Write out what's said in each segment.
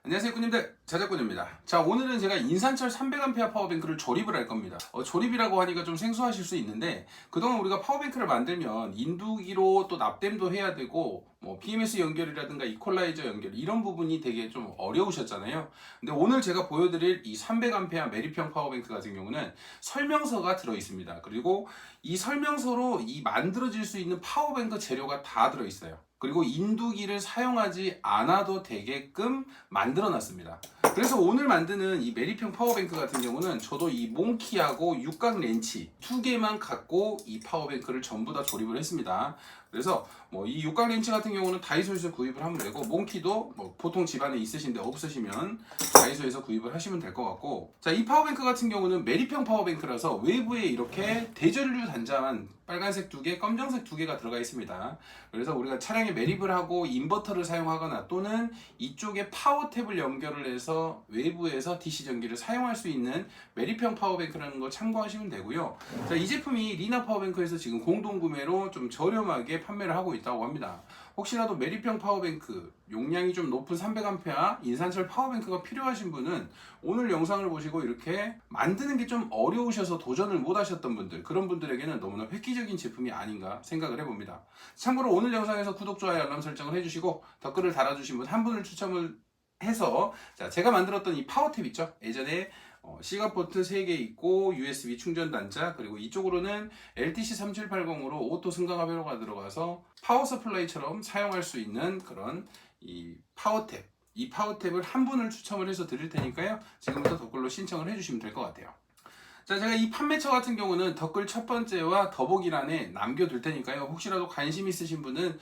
안녕하세요 꾸님들, 자작꾼입니다. 자, 오늘은 제가 인산철 300A 파워뱅크를 조립을 할 겁니다. 조립이라고 하니까 좀 생소하실 수 있는데, 그동안 우리가 파워뱅크를 만들면 인두기로 또 납땜도 해야 되고 뭐 BMS 연결이라든가 이퀄라이저 연결 이런 부분이 되게 좀 어려우셨잖아요. 근데 오늘 제가 보여드릴 이 300A 매립형 파워뱅크 같은 경우는 설명서가 들어 있습니다. 그리고 이 설명서로 이 만들어질 수 있는 파워뱅크 재료가 다 들어 있어요. 그리고 인두기를 사용하지 않아도 되게끔 만들어 놨습니다. 그래서 오늘 만드는 이 매립형 파워뱅크 같은 경우는 저도 이 몽키하고 육각 렌치 두 개만 갖고 이 파워뱅크를 전부 다 조립을 했습니다. 그래서 뭐 이 육각 렌치 같은 경우는 다이소에서 구입을 하면 되고, 몽키도 뭐 보통 집안에 있으신데 없으시면 다이소에서 구입을 하시면 될 것 같고, 자, 이 파워뱅크 같은 경우는 매립형 파워뱅크라서 외부에 이렇게 대전류 단자만 빨간색 두 개, 검정색 두 개가 들어가 있습니다. 그래서 우리가 차량에 매립을 하고 인버터를 사용하거나 또는 이쪽에 파워탭을 연결을 해서 외부에서 DC 전기를 사용할 수 있는 매립형 파워뱅크라는 걸 참고하시면 되고요. 자, 이 제품이 리나 파워뱅크에서 지금 공동 구매로 좀 저렴하게 판매를 하고 있다고 합니다. 혹시라도 매립형 파워뱅크 용량이 좀 높은 300A 인산철 파워뱅크가 필요하신 분은 오늘 영상을 보시고 이렇게 만드는 게 좀 어려우셔서 도전을 못 하셨던 분들, 그런 분들에게는 너무나 획기적인 제품이 아닌가 생각을 해봅니다. 참고로 오늘 영상에서 구독, 좋아요, 알람 설정을 해주시고 댓글을 달아주신 분 한 분을 추첨을 해서, 자, 제가 만들었던 이 파워탭 있죠? 예전에 시가포트 3개 있고 USB 충전 단자, 그리고 이쪽으로는 LTC3780으로 오토 승강화 회로가 들어가서 파워 서플라이처럼 사용할 수 있는 그런 이 파워탭, 이 파워탭을 한 분을 추첨을 해서 드릴 테니까요, 지금부터 댓글로 신청을 해주시면 될 것 같아요. 자, 제가 이 판매처 같은 경우는 댓글 첫 번째와 더보기란에 남겨둘 테니까요, 혹시라도 관심 있으신 분은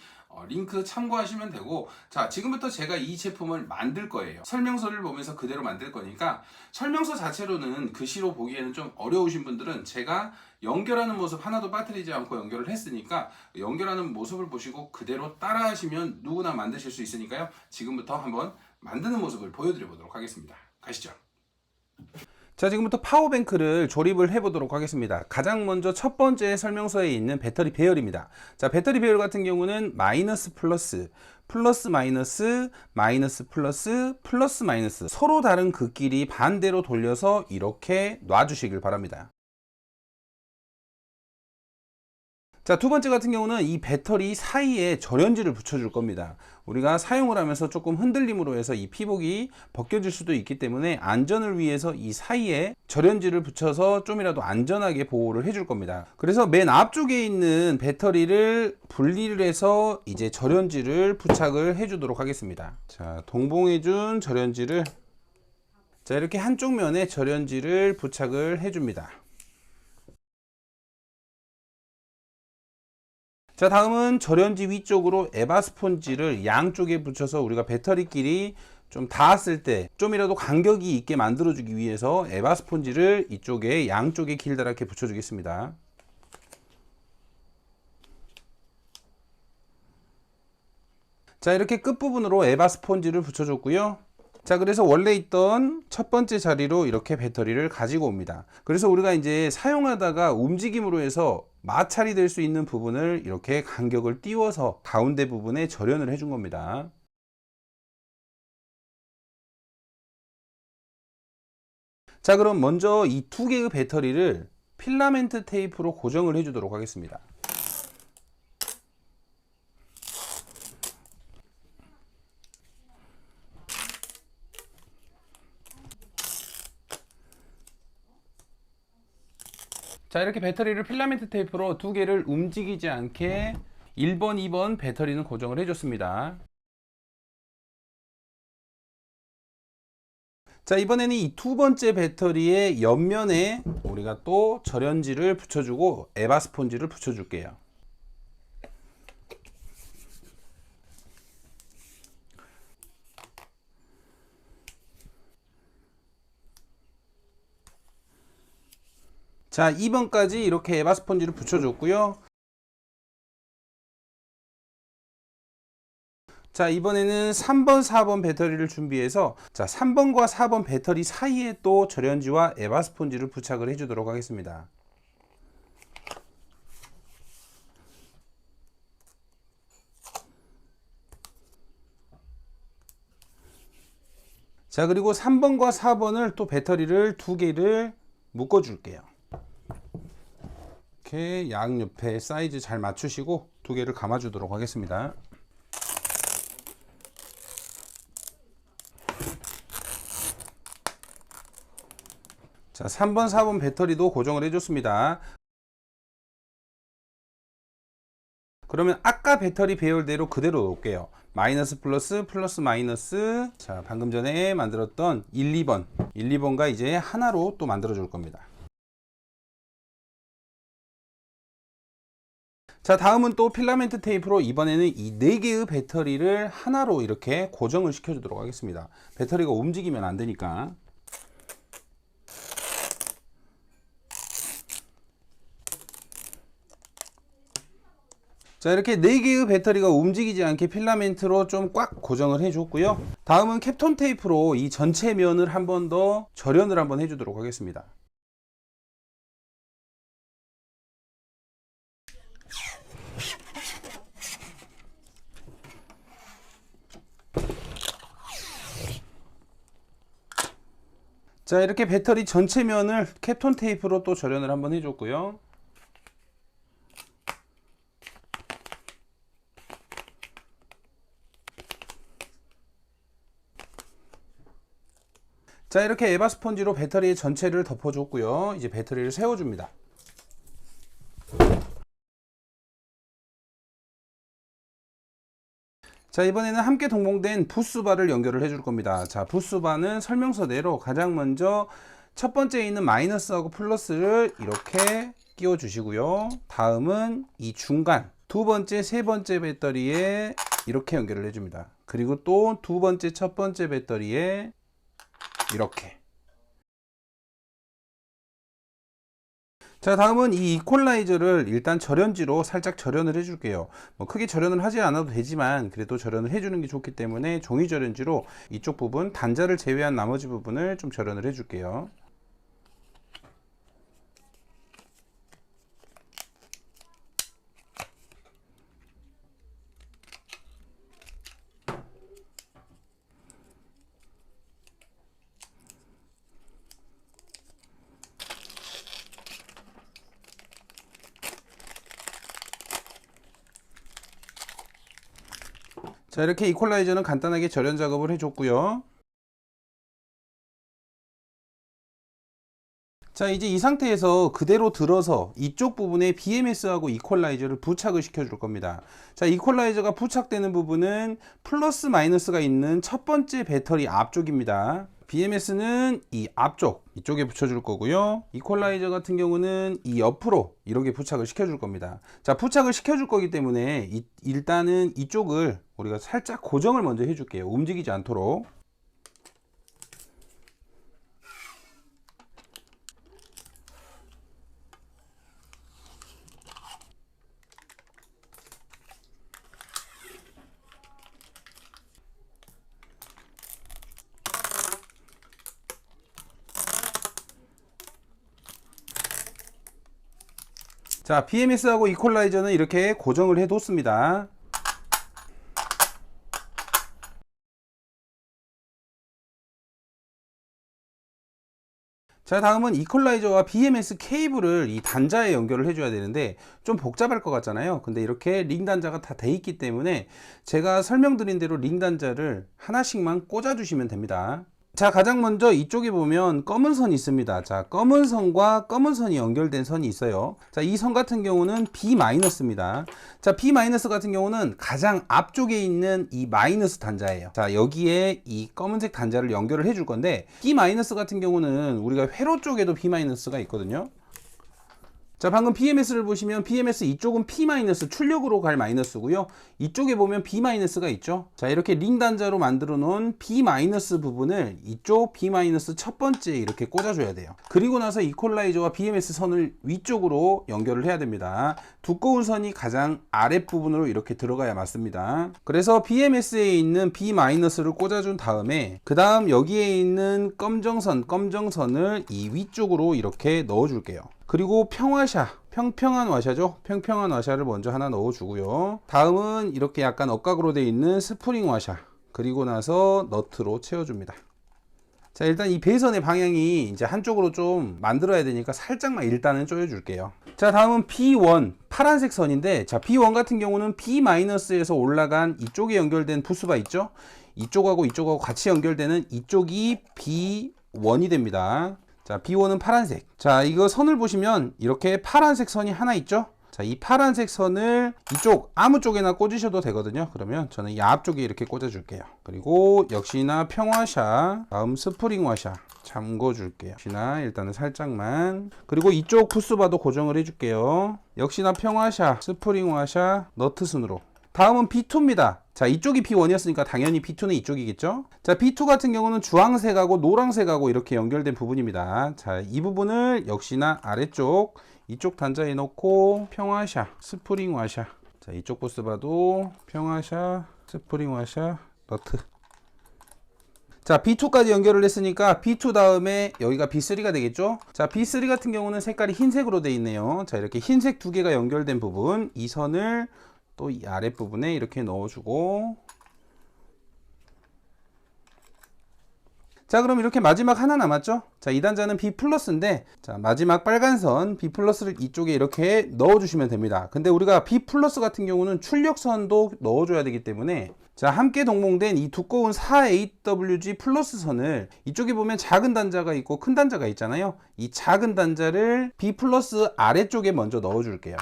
링크 참고하시면 되고, 자, 지금부터 제가 이 제품을 만들 거예요. 설명서를 보면서 그대로 만들 거니까, 설명서 자체로는 글씨로 보기에는 좀 어려우신 분들은 제가 연결하는 모습 하나도 빠뜨리지 않고 연결을 했으니까 연결하는 모습을 보시고 그대로 따라 하시면 누구나 만드실 수 있으니까요, 지금부터 한번 만드는 모습을 보여드려 보도록 하겠습니다. 가시죠. 자, 지금부터 파워뱅크를 조립을 해보도록 하겠습니다. 가장 먼저 첫 번째 설명서에 있는 배터리 배열입니다. 자, 배터리 배열 같은 경우는 마이너스 플러스, 플러스 마이너스, 마이너스 플러스, 플러스 마이너스, 서로 다른 극끼리 반대로 돌려서 이렇게 놔주시길 바랍니다. 자, 두 번째 같은 경우는 이 배터리 사이에 절연지를 붙여줄 겁니다. 우리가 사용을 하면서 조금 흔들림으로 해서 이 피복이 벗겨질 수도 있기 때문에 안전을 위해서 이 사이에 절연지를 붙여서 좀이라도 안전하게 보호를 해줄 겁니다. 그래서 맨 앞쪽에 있는 배터리를 분리를 해서 이제 절연지를 부착을 해주도록 하겠습니다. 자, 동봉해준 절연지를, 자, 이렇게 한쪽 면에 절연지를 부착을 해줍니다. 자, 다음은 절연지 위쪽으로 에바 스폰지를 양쪽에 붙여서 우리가 배터리끼리 좀 닿았을 때 좀이라도 간격이 있게 만들어 주기 위해서 에바 스폰지를 이쪽에 양쪽에 길다랗게 붙여 주겠습니다. 자, 이렇게 끝부분으로 에바 스폰지를 붙여 줬고요. 자, 그래서 원래 있던 첫 번째 자리로 이렇게 배터리를 가지고 옵니다. 그래서 우리가 이제 사용하다가 움직임으로 해서 마찰이 될 수 있는 부분을 이렇게 간격을 띄워서 가운데 부분에 절연을 해준 겁니다. 자, 그럼 먼저 이 두 개의 배터리를 필라멘트 테이프로 고정을 해주도록 하겠습니다. 자, 이렇게 배터리를 필라멘트 테이프로 두 개를 움직이지 않게 1번, 2번 배터리는 고정을 해줬습니다. 자, 이번에는 이 두 번째 배터리의 옆면에 우리가 또 절연지를 붙여주고 에바 스폰지를 붙여줄게요. 자, 2번까지 이렇게 에바 스폰지를 붙여줬고요. 자, 이번에는 3번, 4번 배터리를 준비해서, 자, 3번과 4번 배터리 사이에 또 절연지와 에바 스폰지를 부착을 해주도록 하겠습니다. 자, 그리고 3번과 4번을 또 배터리를 2개를 묶어 줄게요. 이렇게 양옆에 사이즈 잘 맞추시고 2개를 감아 주도록 하겠습니다. 자, 3번, 4번 배터리도 고정을 해줬습니다. 그러면 아까 배터리 배열대로 그대로 놓을게요. 마이너스 플러스 플러스 마이너스. 자, 방금 전에 만들었던 1, 2번과 이제 하나로 또 만들어 줄 겁니다. 자, 다음은 또 필라멘트 테이프로 이번에는 이 4개의 배터리를 하나로 이렇게 고정을 시켜 주도록 하겠습니다. 배터리가 움직이면 안 되니까. 자, 이렇게 4개의 배터리가 움직이지 않게 필라멘트로 좀 꽉 고정을 해 줬고요. 다음은 캡톤 테이프로 이 전체 면을 한 번 더 절연을 한번 해 주도록 하겠습니다. 자, 이렇게 배터리 전체 면을 캡톤 테이프로 또 절연을 한번 해 줬고요. 자, 이렇게 에바 스펀지로 배터리 전체를 덮어줬고요. 이제 배터리를 세워줍니다. 자, 이번에는 함께 동봉된 부스바를 연결을 해줄 겁니다. 자, 부스바는 설명서대로 가장 먼저 첫 번째에 있는 마이너스하고 플러스를 이렇게 끼워 주시고요. 다음은 이 중간 두 번째, 세 번째 배터리에 이렇게 연결을 해줍니다. 그리고 또 두 번째, 첫 번째 배터리에 이렇게. 자, 다음은 이 이퀄라이저를 일단 절연지로 살짝 절연을 해 줄게요. 뭐 크게 절연을 하지 않아도 되지만 그래도 절연을 해 주는 게 좋기 때문에 종이 절연지로 이쪽 부분 단자를 제외한 나머지 부분을 좀 절연을 해 줄게요. 자, 이렇게 이퀄라이저는 간단하게 절연 작업을 해줬고요. 자, 이제 이 상태에서 그대로 들어서 이쪽 부분에 BMS하고 이퀄라이저를 부착을 시켜 줄 겁니다. 자, 이퀄라이저가 부착되는 부분은 플러스 마이너스가 있는 첫 번째 배터리 앞쪽입니다. BMS는 이 앞쪽 이쪽에 붙여줄 거고요. 이퀄라이저 같은 경우는 이 옆으로 이렇게 부착을 시켜줄 겁니다. 자, 부착을 시켜줄 거기 때문에 일단은 이쪽을 우리가 살짝 고정을 먼저 해줄게요. 움직이지 않도록. 자, BMS하고 이퀄라이저는 이렇게 고정을 해 뒀습니다. 자, 다음은 이퀄라이저와 BMS 케이블을 이 단자에 연결을 해줘야 되는데 좀 복잡할 것 같잖아요. 근데 이렇게 링 단자가 다 돼 있기 때문에 제가 설명드린 대로 링 단자를 하나씩만 꽂아 주시면 됩니다. 자, 가장 먼저 이쪽에 보면 검은 선이 있습니다. 자, 검은 선과 검은 선이 연결된 선이 있어요. 자, 이 선 같은 경우는 B-입니다. 자, B- 같은 경우는 가장 앞쪽에 있는 이 마이너스 단자예요. 자, 여기에 이 검은색 단자를 연결을 해줄 건데 B- 같은 경우는 우리가 회로 쪽에도 B-가 있거든요. 자, 방금 BMS를 보시면 BMS 이쪽은 P- 출력으로 갈 마이너스고요. 이쪽에 보면 B-가 있죠. 자, 이렇게 링 단자로 만들어 놓은 B- 부분을 이쪽 B- 첫 번째에 이렇게 꽂아줘야 돼요. 그리고 나서 이퀄라이저와 BMS 선을 위쪽으로 연결을 해야 됩니다. 두꺼운 선이 가장 아랫부분으로 이렇게 들어가야 맞습니다. 그래서 BMS에 있는 B-를 꽂아준 다음에 그 다음 여기에 있는 검정선을 이 위쪽으로 이렇게 넣어줄게요. 그리고 평평한 와샤죠. 평평한 와샤를 먼저 하나 넣어주고요. 다음은 이렇게 약간 억각으로 되어 있는 스프링 와샤, 그리고 나서 너트로 채워줍니다. 자, 일단 이 배선의 방향이 이제 한쪽으로 좀 만들어야 되니까 살짝만 일단은 조여줄게요. 자, 다음은 B1 파란색 선인데, 자, B1 같은 경우는 B-에서 올라간 이쪽에 연결된 부스바 있죠? 이쪽하고 이쪽하고 같이 연결되는 이쪽이 B1이 됩니다. 자, B1은 파란색. 자, 이거 선을 보시면 이렇게 파란색 선이 하나 있죠? 자, 이 파란색 선을 이쪽 아무 쪽에나 꽂으셔도 되거든요. 그러면 저는 이 앞쪽에 이렇게 꽂아 줄게요. 그리고 역시나 평화샤, 다음 스프링 와샤 잠궈 줄게요. 역시나 일단은 살짝만. 그리고 이쪽 부스바도 고정을 해 줄게요. 역시나 평화샤, 스프링 와샤, 너트 순으로. 다음은 B2입니다. 자, 이쪽이 B1이었으니까 당연히 B2는 이쪽이겠죠? 자, B2 같은 경우는 주황색하고 노란색하고 이렇게 연결된 부분입니다. 자, 이 부분을 역시나 아래쪽 이쪽 단자에 넣고 평화샤, 스프링 와샤. 자, 이쪽 부스바도 평화샤, 스프링 와샤, 너트. 자, B2까지 연결을 했으니까 B2 다음에 여기가 B3가 되겠죠? 자, B3 같은 경우는 색깔이 흰색으로 되어 있네요. 자, 이렇게 흰색 두 개가 연결된 부분, 이 선을 또 이 아랫부분에 이렇게 넣어주고, 자, 그럼 이렇게 마지막 하나 남았죠? 자, 이 단자는 B 플러스인데, 자, 마지막 빨간 선 B 플러스를 이쪽에 이렇게 넣어주시면 됩니다. 근데 우리가 B 플러스 같은 경우는 출력선도 넣어줘야 되기 때문에, 자, 함께 동봉된 이 두꺼운 4AWG 플러스 선을 이쪽에 보면 작은 단자가 있고 큰 단자가 있잖아요. 이 작은 단자를 B 플러스 아래쪽에 먼저 넣어줄게요.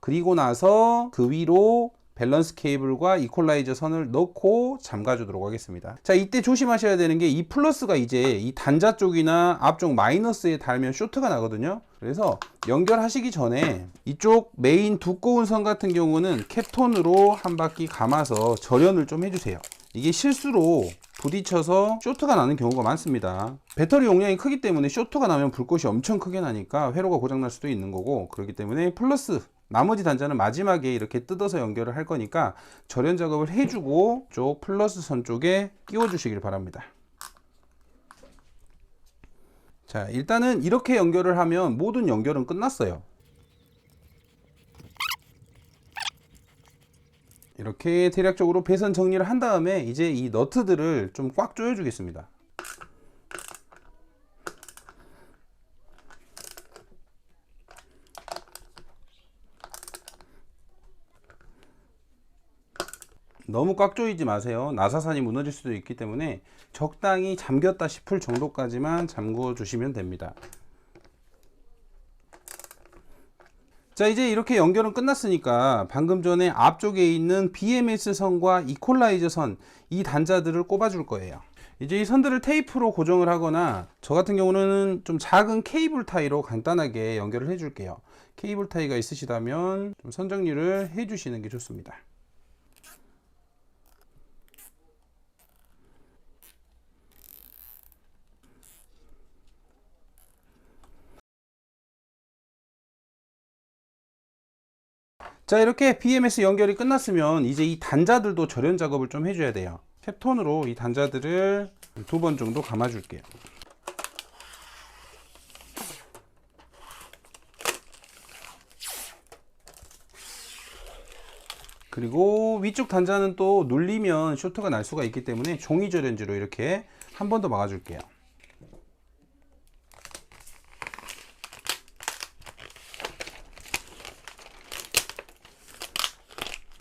그리고 나서 그 위로 밸런스 케이블과 이퀄라이저 선을 넣고 잠가 주도록 하겠습니다. 자, 이때 조심하셔야 되는 게 이 플러스가 이제 이 단자 쪽이나 앞쪽 마이너스에 닿으면 쇼트가 나거든요. 그래서 연결하시기 전에 이쪽 메인 두꺼운 선 같은 경우는 캡톤으로 한 바퀴 감아서 절연을 좀 해주세요. 이게 실수로 부딪혀서 쇼트가 나는 경우가 많습니다. 배터리 용량이 크기 때문에 쇼트가 나면 불꽃이 엄청 크게 나니까 회로가 고장날 수도 있는 거고, 그렇기 때문에 플러스 나머지 단자는 마지막에 이렇게 뜯어서 연결을 할 거니까 절연 작업을 해주고 쪽 플러스 선 쪽에 끼워 주시길 바랍니다. 자, 일단은 이렇게 연결을 하면 모든 연결은 끝났어요. 이렇게 대략적으로 배선 정리를 한 다음에 이제 이 너트들을 좀 꽉 조여 주겠습니다. 너무 꽉 조이지 마세요. 나사산이 무너질 수도 있기 때문에 적당히 잠겼다 싶을 정도까지만 잠그어 주시면 됩니다. 자, 이제 이렇게 연결은 끝났으니까 방금 전에 앞쪽에 있는 BMS 선과 이퀄라이저 선, 이 단자들을 꼽아 줄 거예요. 이제 이 선들을 테이프로 고정을 하거나, 저 같은 경우는 좀 작은 케이블 타이로 간단하게 연결을 해 줄게요. 케이블 타이가 있으시다면 좀 선 정리를 해 주시는 게 좋습니다. 자, 이렇게 BMS 연결이 끝났으면 이제 이 단자들도 절연 작업을 좀 해줘야 돼요. 캡톤으로 이 단자들을 2번 정도 감아 줄게요. 그리고 위쪽 단자는 또 눌리면 쇼트가 날 수가 있기 때문에 종이 절연지로 이렇게 한 번 더 막아 줄게요.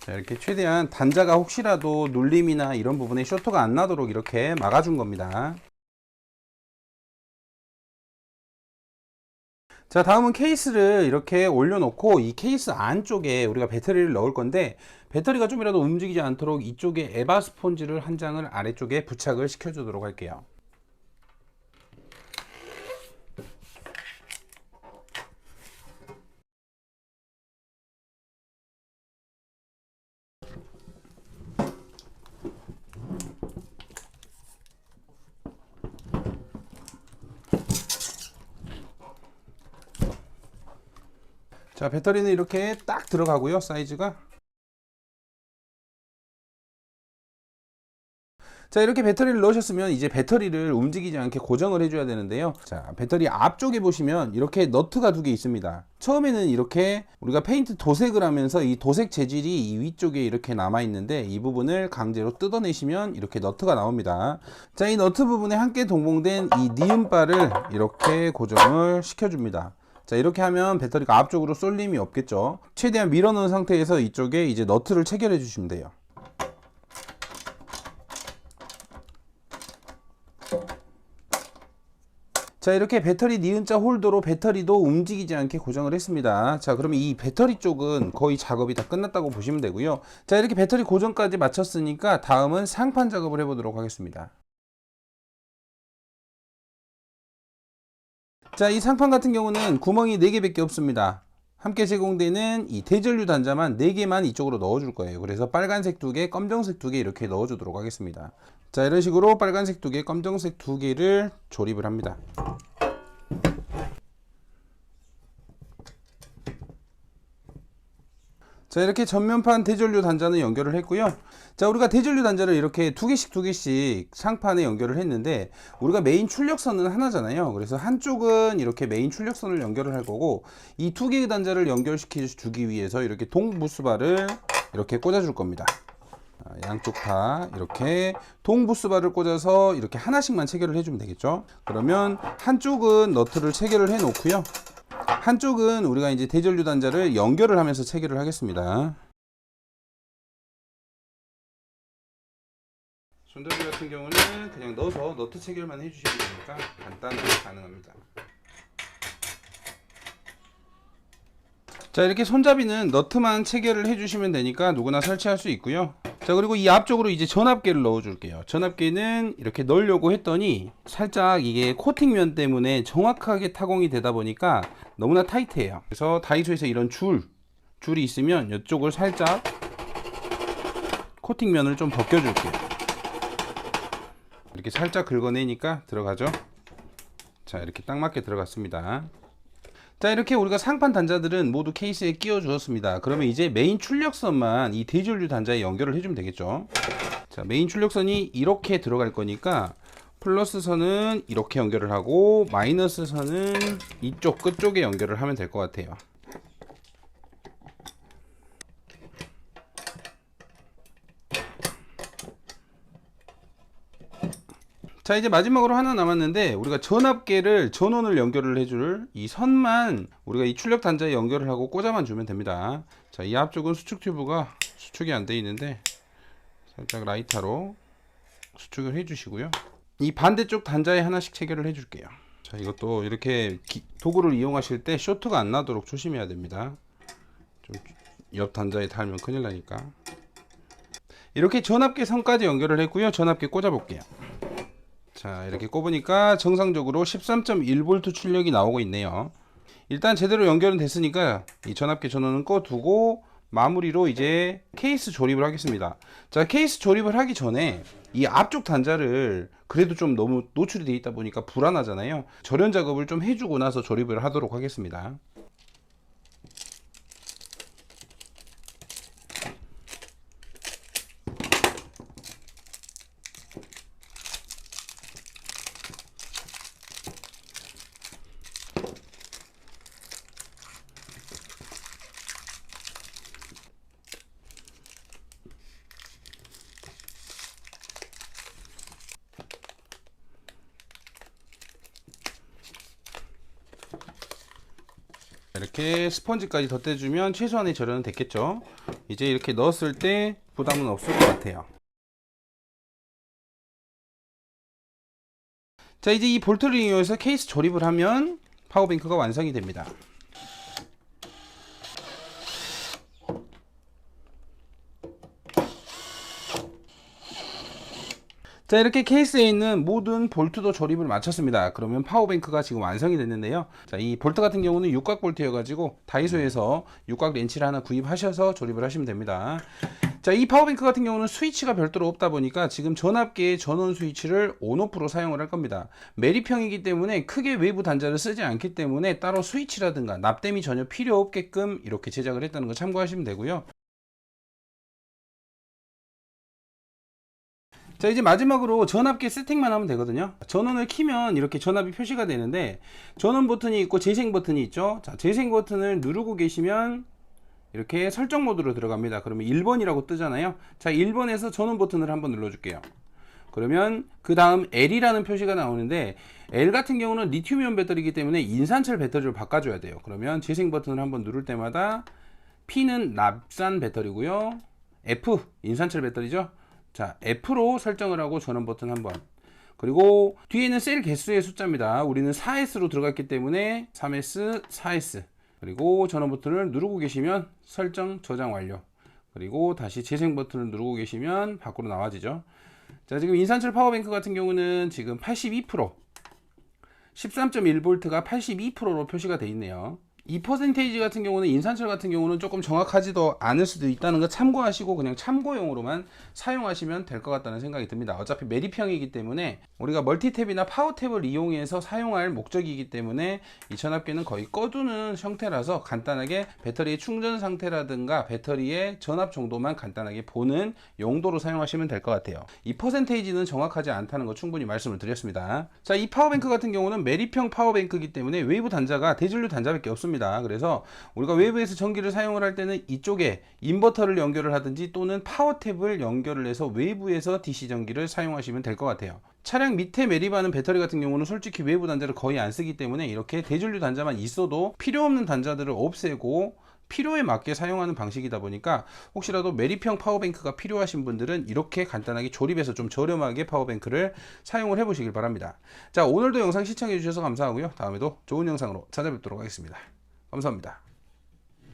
자, 이렇게 최대한 단자가 혹시라도 눌림이나 이런 부분에 쇼트가 안 나도록 이렇게 막아준 겁니다. 자, 다음은 케이스를 이렇게 올려놓고 이 케이스 안쪽에 우리가 배터리를 넣을 건데, 배터리가 좀이라도 움직이지 않도록 이쪽에 에바 스폰지를 한 장을 아래쪽에 부착을 시켜주도록 할게요. 자, 배터리는 이렇게 딱 들어가고요. 사이즈가. 자, 이렇게 배터리를 넣으셨으면 이제 배터리를 움직이지 않게 고정을 해줘야 되는데요. 자, 배터리 앞쪽에 보시면 이렇게 너트가 두 개 있습니다. 처음에는 이렇게 우리가 페인트 도색을 하면서 이 도색 재질이 이 위쪽에 이렇게 남아 있는데 이 부분을 강제로 뜯어내시면 이렇게 너트가 나옵니다. 자, 이 너트 부분에 함께 동봉된 이 니은바를 이렇게 고정을 시켜줍니다. 자, 이렇게 하면 배터리가 앞쪽으로 쏠림이 없겠죠. 최대한 밀어넣은 상태에서 이쪽에 이제 너트를 체결해 주시면 돼요. 자, 이렇게 배터리 니은자 홀더로 배터리도 움직이지 않게 고정을 했습니다. 자, 그러면 이 배터리 쪽은 거의 작업이 다 끝났다고 보시면 되고요. 자, 이렇게 배터리 고정까지 마쳤으니까 다음은 상판 작업을 해보도록 하겠습니다. 자, 이 상판 같은 경우는 구멍이 4개밖에 없습니다. 함께 제공되는 이 대전류 단자만 4개만 이쪽으로 넣어줄 거예요. 그래서 빨간색 2개, 검정색 2개 이렇게 넣어주도록 하겠습니다. 자, 이런 식으로 빨간색 2개, 검정색 2개를 조립을 합니다. 자, 이렇게 전면판 대전류 단자는 연결을 했고요. 자, 우리가 대전류 단자를 이렇게 2개씩 상판에 연결을 했는데 우리가 메인 출력선은 하나잖아요. 그래서 한쪽은 이렇게 메인 출력선을 연결을 할 거고 이 2개의 단자를 연결시켜 주기 위해서 이렇게 동부스바를 이렇게 꽂아 줄 겁니다. 양쪽 다 이렇게 동부스바를 꽂아서 이렇게 하나씩만 체결을 해주면 되겠죠. 그러면 한쪽은 너트를 체결을 해 놓고요. 한쪽은 우리가 이제 대전류 단자를 연결을 하면서 체결을 하겠습니다. 손잡이 같은 경우는 그냥 넣어서 너트 체결만 해주시면 되니까 간단하게 가능합니다. 자, 이렇게 손잡이는 너트만 체결을 해주시면 되니까 누구나 설치할 수 있고요. 자, 그리고 이 앞쪽으로 이제 전압계를 넣어 줄게요. 전압계는 이렇게 넣으려고 했더니 살짝 이게 코팅면 때문에 정확하게 타공이 되다 보니까 너무나 타이트해요. 그래서 다이소에서 이런 줄이 있으면 이쪽을 살짝 코팅면을 좀 벗겨 줄게요. 이렇게 살짝 긁어내니까 들어가죠. 자, 이렇게 딱 맞게 들어갔습니다. 자, 이렇게 우리가 상판 단자들은 모두 케이스에 끼워 주었습니다. 그러면 이제 메인 출력선만 이 대전류 단자에 연결을 해주면 되겠죠. 자, 메인 출력선이 이렇게 들어갈 거니까 플러스 선은 이렇게 연결을 하고 마이너스 선은 이쪽 끝쪽에 연결을 하면 될 것 같아요. 자, 이제 마지막으로 하나 남았는데 우리가 전압계를 전원을 연결을 해줄 이 선만 우리가 이 출력 단자에 연결을 하고 꽂아만 주면 됩니다. 자, 이 앞쪽은 수축 튜브가 수축이 안 돼 있는데 살짝 라이터로 수축을 해 주시고요. 이 반대쪽 단자에 하나씩 체결을 해 줄게요. 자, 이것도 이렇게 도구를 이용하실 때 쇼트가 안 나도록 조심해야 됩니다. 좀 옆 단자에 닿으면 큰일 나니까. 이렇게 전압계 선까지 연결을 했고요. 전압계 꽂아 볼게요. 자, 이렇게 꼽으니까 정상적으로 13.1V 출력이 나오고 있네요. 일단 제대로 연결은 됐으니까 이 전압계 전원은 꺼두고 마무리로 이제 케이스 조립을 하겠습니다. 자, 케이스 조립을 하기 전에 이 앞쪽 단자를 그래도 좀 너무 노출이 되어 있다 보니까 불안하잖아요. 절연 작업을 좀 해주고 나서 조립을 하도록 하겠습니다. 이렇게 스펀지까지 덧대주면 최소한의 절연은 됐겠죠. 이제 이렇게 넣었을 때 부담은 없을 것 같아요. 자, 이제 이 볼트를 이용해서 케이스 조립을 하면 파워뱅크가 완성이 됩니다. 자, 이렇게 케이스에 있는 모든 볼트도 조립을 마쳤습니다. 그러면 파워뱅크가 지금 완성이 됐는데요. 자, 이 볼트 같은 경우는 육각 볼트여 가지고 다이소에서 육각 렌치를 하나 구입하셔서 조립을 하시면 됩니다. 자, 이 파워뱅크 같은 경우는 스위치가 별도로 없다 보니까 지금 전압계의 전원 스위치를 온오프로 사용을 할 겁니다. 매립형이기 때문에 크게 외부 단자를 쓰지 않기 때문에 따로 스위치라든가 납땜이 전혀 필요 없게끔 이렇게 제작을 했다는 거 참고하시면 되고요. 자, 이제 마지막으로 전압계 세팅만 하면 되거든요. 전원을 키면 이렇게 전압이 표시가 되는데, 전원 버튼이 있고 재생 버튼이 있죠. 자, 재생 버튼을 누르고 계시면 이렇게 설정 모드로 들어갑니다. 그러면 1번이라고 뜨잖아요. 자, 1번에서 전원 버튼을 한번 눌러줄게요. 그러면 그 다음 L이라는 표시가 나오는데, L 같은 경우는 리튬이온 배터리이기 때문에 인산철 배터리로 바꿔줘야 돼요. 그러면 재생 버튼을 한번 누를 때마다 P는 납산 배터리고요, F 인산철 배터리죠. 자, F로 설정을 하고 전원 버튼 한번, 그리고 뒤에는 셀 개수의 숫자입니다. 우리는 4S로 들어갔기 때문에 3S, 4S, 그리고 전원 버튼을 누르고 계시면 설정 저장 완료, 그리고 다시 재생 버튼을 누르고 계시면 밖으로 나와지죠. 자, 지금 인산철 파워뱅크 같은 경우는 지금 82%, 13.1V가 82%로 표시가 되어 있네요. 이 퍼센테이지 같은 경우는 인산철 같은 경우는 조금 정확하지도 않을 수도 있다는 거 참고하시고 그냥 참고용으로만 사용하시면 될 것 같다는 생각이 듭니다. 어차피 매립형이기 때문에 우리가 멀티탭이나 파워탭을 이용해서 사용할 목적이기 때문에 이 전압계는 거의 꺼두는 형태라서 간단하게 배터리의 충전 상태라든가 배터리의 전압 정도만 간단하게 보는 용도로 사용하시면 될 것 같아요. 이 퍼센테이지는 정확하지 않다는 거 충분히 말씀을 드렸습니다. 자, 이 파워뱅크 같은 경우는 매립형 파워뱅크이기 때문에 외부 단자가 대전류 단자밖에 없습니다. 그래서 우리가 외부에서 전기를 사용을 할 때는 이쪽에 인버터를 연결을 하든지 또는 파워탭을 연결을 해서 외부에서 DC 전기를 사용하시면 될 것 같아요. 차량 밑에 매립하는 배터리 같은 경우는 솔직히 외부 단자를 거의 안 쓰기 때문에 이렇게 대전류 단자만 있어도 필요 없는 단자들을 없애고 필요에 맞게 사용하는 방식이다 보니까 혹시라도 매립형 파워뱅크가 필요하신 분들은 이렇게 간단하게 조립해서 좀 저렴하게 파워뱅크를 사용을 해 보시길 바랍니다. 자, 오늘도 영상 시청해 주셔서 감사하고요. 다음에도 좋은 영상으로 찾아뵙도록 하겠습니다. 감사합니다.